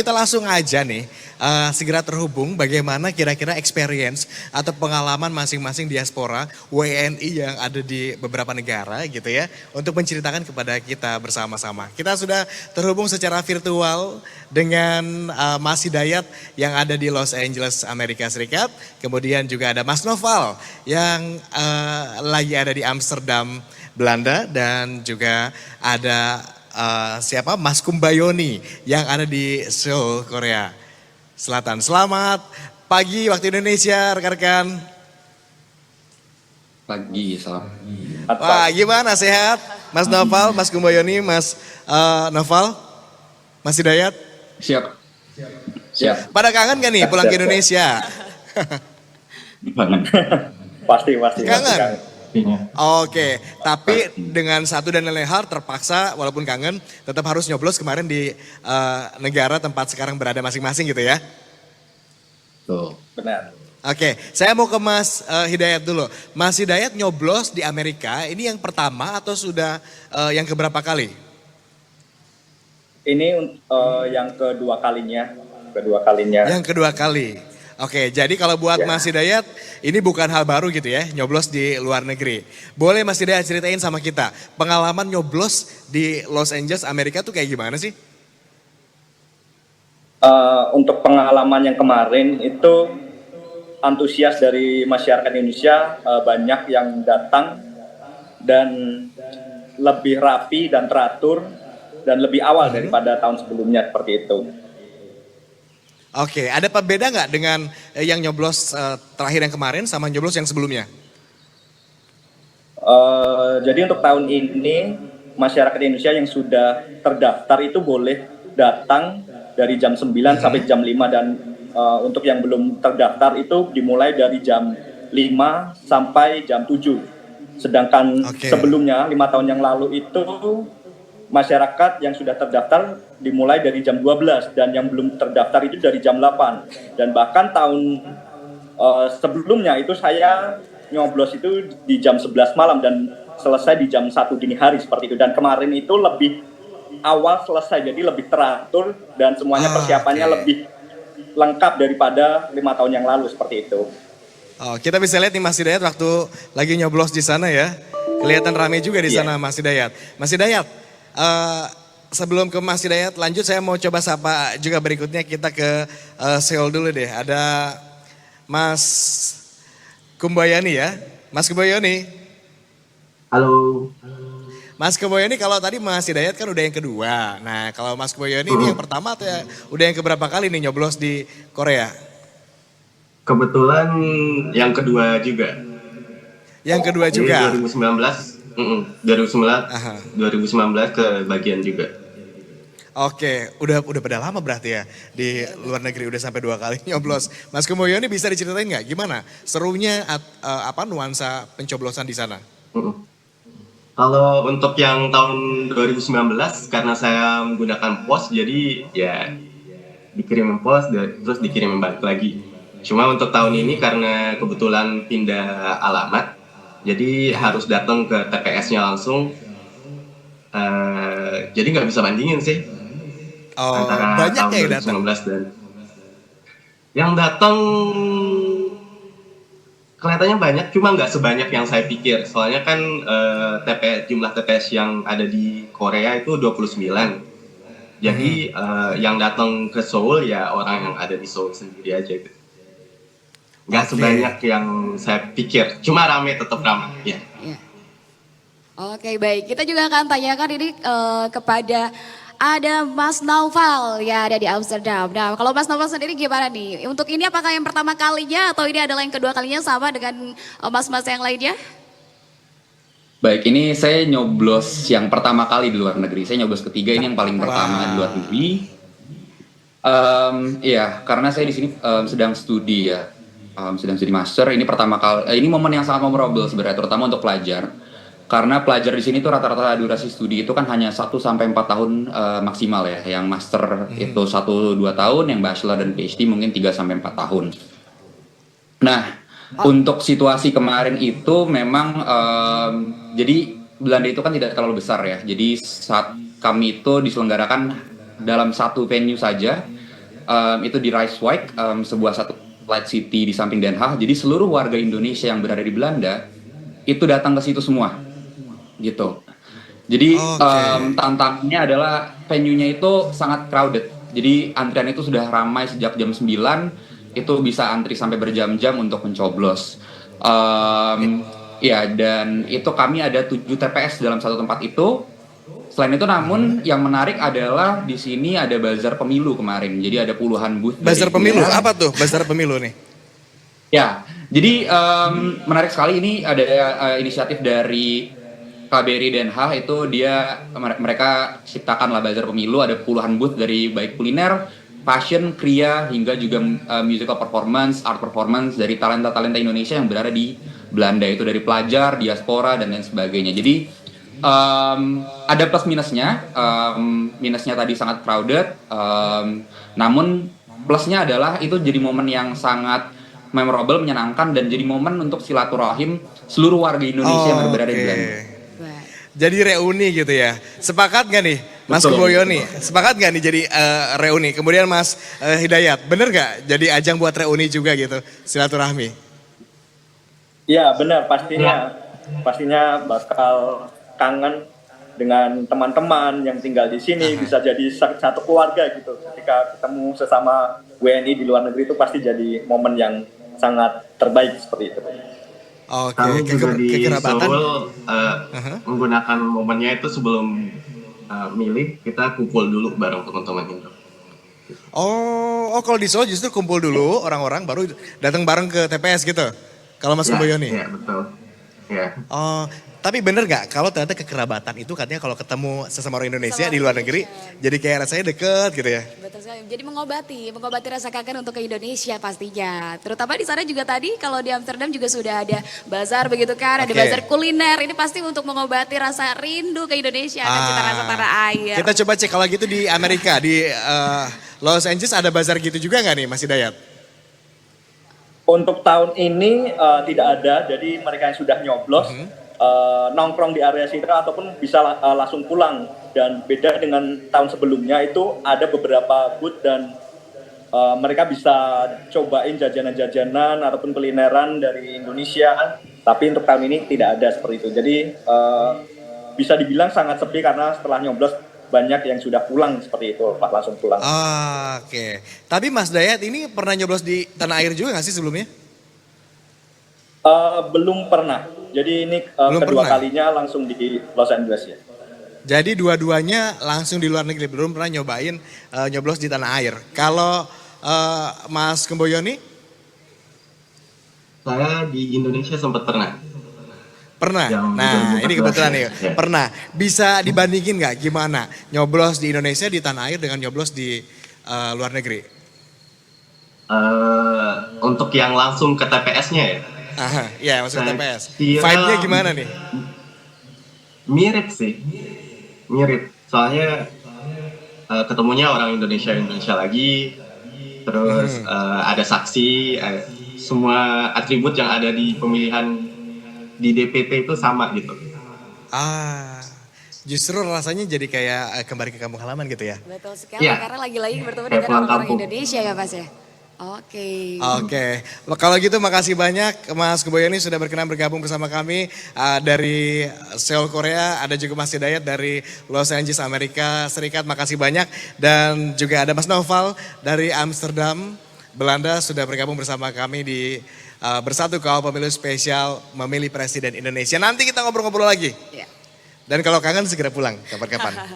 Kita langsung aja nih, segera terhubung bagaimana kira-kira experience atau pengalaman masing-masing diaspora WNI yang ada di beberapa negara gitu ya. Untuk menceritakan kepada kita bersama-sama. Kita sudah terhubung secara virtual dengan Mas Hidayat yang ada di Los Angeles, Amerika Serikat. Kemudian juga ada Mas Noval yang lagi ada di Amsterdam, Belanda. Dan juga ada siapa Mas Kumbayoni yang ada di Seoul, Korea Selatan. Selamat pagi waktu Indonesia rekan-rekan. Pagi, salam. Wah, gimana, sehat? Mas Noval, Mas Kumbayoni, Mas Noval, Mas Hidayat? Siap. Siap. Pada kangen gak nih pulang ke Indonesia? Pasti Kangen? Oke, tapi dengan satu dan lain hal terpaksa walaupun kangen tetap harus nyoblos kemarin di negara tempat sekarang berada masing-masing gitu ya? Tuh. benar. Oke, saya mau ke Mas Hidayat dulu. Mas Hidayat nyoblos di Amerika, ini yang pertama atau sudah yang keberapa kali? Ini yang kedua kalinya. Yang kedua kali. Oke, jadi kalau buat Mas Hidayat, ini bukan hal baru gitu ya, nyoblos di luar negeri. Boleh Mas Hidayat ceritain sama kita, pengalaman nyoblos di Los Angeles, Amerika tuh kayak gimana sih? Untuk pengalaman yang kemarin itu antusias dari masyarakat Indonesia banyak yang datang dan lebih rapi dan teratur dan lebih awal daripada tahun sebelumnya seperti itu. Oke, ada perbeda nggak dengan yang nyoblos terakhir yang kemarin sama nyoblos yang sebelumnya? Jadi untuk tahun ini masyarakat Indonesia yang sudah terdaftar itu boleh datang dari jam 9 sampai jam 5 dan untuk yang belum terdaftar itu dimulai dari jam 5 sampai jam 7. Sedangkan sebelumnya 5 tahun yang lalu itu masyarakat yang sudah terdaftar dimulai dari jam 12 dan yang belum terdaftar itu dari jam 8. Dan bahkan tahun sebelumnya itu saya nyoblos itu di jam 11 malam dan selesai di jam 1 dini hari seperti itu. Dan kemarin itu lebih awal selesai, jadi lebih teratur dan semuanya persiapannya lebih lengkap daripada 5 tahun yang lalu seperti itu. Oh, kita bisa lihat nih Mas Hidayat waktu lagi nyoblos di sana ya. Kelihatan rame juga di sana Mas Hidayat. Mas Hidayat, sebelum ke Mas Hidayat lanjut saya mau coba sapa juga berikutnya kita ke Seoul dulu deh. Ada Mas Kumbayani ya. Mas Kumbayani. Halo. Mas Kumbayani, kalau tadi Mas Hidayat kan udah yang kedua. Nah kalau Mas Kumbayani ini yang pertama atau udah yang keberapa kali nih nyoblos di Korea? Kebetulan yang kedua juga. Yang kedua juga? 2019 ke bagian juga. Oke, udah pada lama berarti ya di luar negeri, udah sampai 2 kali nyoblos. Mas Kumbayani bisa diceritain nggak gimana serunya nuansa pencoblosan di sana? Kalau untuk yang tahun 2019 karena saya menggunakan pos jadi ya dikirim pos terus dikirim balik lagi. Cuma untuk tahun ini karena kebetulan pindah alamat jadi harus datang ke TPS-nya langsung. Jadi nggak bisa bandingin sih antara banyak tahun yang 2019 dan yang datang. Kelihatannya banyak, cuma nggak sebanyak yang saya pikir. Soalnya kan jumlah TPS yang ada di Korea itu 29. Jadi yang datang ke Seoul ya orang yang ada di Seoul sendiri aja gitu. Nggak sebanyak yang saya pikir, cuma tetap ramai. Ya. Oke, baik, kita juga akan tanyakan ini kepada ada Mas Noval ya, ada di Amsterdam. Nah, kalau Mas Noval sendiri gimana nih? Untuk ini apakah yang pertama kalinya atau ini adalah yang kedua kalinya sama dengan mas-mas yang lainnya? Baik, ini saya nyoblos yang pertama kali di luar negeri. Saya nyoblos ketiga, ini yang paling pertama di luar negeri. Iya, karena saya di sini sedang studi ya, sedang studi master. Ini pertama kali, ini momen yang sangat memorable sebenarnya, terutama untuk pelajar. Karena pelajar di sini tuh rata-rata durasi studi itu kan hanya 1 sampai 4 tahun maksimal ya. Yang master itu 1-2 tahun, yang bachelor dan PhD mungkin 3 sampai 4 tahun. Nah, untuk situasi kemarin itu memang jadi Belanda itu kan tidak terlalu besar ya. Jadi saat kami itu diselenggarakan dalam satu venue saja itu di Rijswijk, sebuah satu light city di samping Den Haag. Jadi seluruh warga Indonesia yang berada di Belanda itu datang ke situ semua, gitu. Jadi tantangannya adalah venue-nya itu sangat crowded. Jadi antrian itu sudah ramai sejak jam 9, itu bisa antri sampai berjam-jam untuk mencoblos. Ya, dan itu kami ada 7 TPS dalam satu tempat itu. Selain itu namun yang menarik adalah di sini ada bazar pemilu kemarin. Jadi ada puluhan booth. Bazar pemilu, apa tuh bazar pemilu nih? Ya, jadi menarik sekali, ini ada inisiatif dari KBRI Den Haag, itu mereka ciptakan lah bazar pemilu, ada puluhan booth dari baik kuliner, fashion, kriya, hingga juga musical performance, art performance dari talenta-talenta Indonesia yang berada di Belanda, itu dari pelajar, diaspora, dan lain sebagainya. Jadi ada plus minusnya, minusnya tadi sangat crowded, namun plusnya adalah itu jadi momen yang sangat memorable, menyenangkan, dan jadi momen untuk silaturahim seluruh warga Indonesia yang berada di Belanda. Jadi reuni gitu ya. Sepakat gak nih Mas Keboyo nih? Sepakat gak nih jadi reuni? Kemudian Mas Hidayat, bener gak jadi ajang buat reuni juga gitu, silaturahmi? Iya benar, pastinya bakal kangen dengan teman-teman yang tinggal di sini, bisa jadi satu keluarga gitu. Ketika ketemu sesama WNI di luar negeri itu pasti jadi momen yang sangat terbaik seperti itu. Kami juga di Seoul menggunakan momennya itu sebelum milih, kita kumpul dulu bareng teman-teman Indo. Oh, kalau di Seoul justru kumpul dulu orang-orang baru datang bareng ke TPS gitu. Kalau Mas Keboyo nih. Iya, betul. Ya. Oh, tapi bener gak kalau ternyata kekerabatan itu katanya kalau ketemu sesama orang Indonesia di luar negeri jadi kayak rasanya deket gitu ya? Betul sekali. Jadi mengobati rasa kangen untuk ke Indonesia pastinya. Terutama di sana juga tadi kalau di Amsterdam juga sudah ada bazar begitu kan, ada bazar kuliner. Ini pasti untuk mengobati rasa rindu ke Indonesia dan cita rasa tanah air. Kita coba cek kalau gitu di Amerika, di Los Angeles ada bazar gitu juga gak nih Mas Hidayat? Untuk tahun ini tidak ada, jadi mereka yang sudah nyoblos nongkrong di area situ ataupun bisa langsung pulang. Dan beda dengan tahun sebelumnya itu ada beberapa booth dan mereka bisa cobain jajanan-jajanan ataupun kulineran dari Indonesia. Tapi untuk tahun ini tidak ada seperti itu. Jadi bisa dibilang sangat sepi karena setelah nyoblos banyak yang sudah pulang seperti itu, Pak, langsung pulang. Oke. Tapi Mas Dayat ini pernah nyoblos di tanah air juga gak sih sebelumnya? Belum pernah. Jadi ini kedua kalinya langsung di Los Angeles ya. Jadi dua-duanya langsung di luar negeri, belum pernah nyobain nyoblos di tanah air. Kalau Mas Keboyo nih? Saya di Indonesia sempat pernah. Pernah? Yang Nah ini kebetulan nih, ya. pernah. Bisa dibandingin gak gimana nyoblos di Indonesia di tanah air dengan nyoblos di luar negeri? Untuk yang langsung ke TPS-nya ya? Aha, ya masuk ke TPS. kira Vibe-nya gimana nih? Mirip sih, mirip. Soalnya ketemunya orang Indonesia lagi, terus ada saksi, semua atribut yang ada di pemilihan di DPT itu sama gitu. Justru rasanya jadi kayak kembali ke kampung halaman gitu ya? Betul sekali, Ya. karena lagi-lagi bertemu Kayak dengan pulang orang-orang kampung. Indonesia ya Mas ya? Oke. Kalau gitu makasih banyak Mas Keboyo ini sudah berkenan bergabung bersama kami dari Seoul Korea, ada juga Mas Hidayat dari Los Angeles Amerika Serikat, makasih banyak. Dan juga ada Mas Noval dari Amsterdam, Belanda sudah bergabung bersama kami di Bersatu Kawal Pemilu Spesial Memilih Presiden Indonesia. Nanti kita ngobrol-ngobrol lagi. Ya. Dan kalau kangen segera pulang kapan-kapan.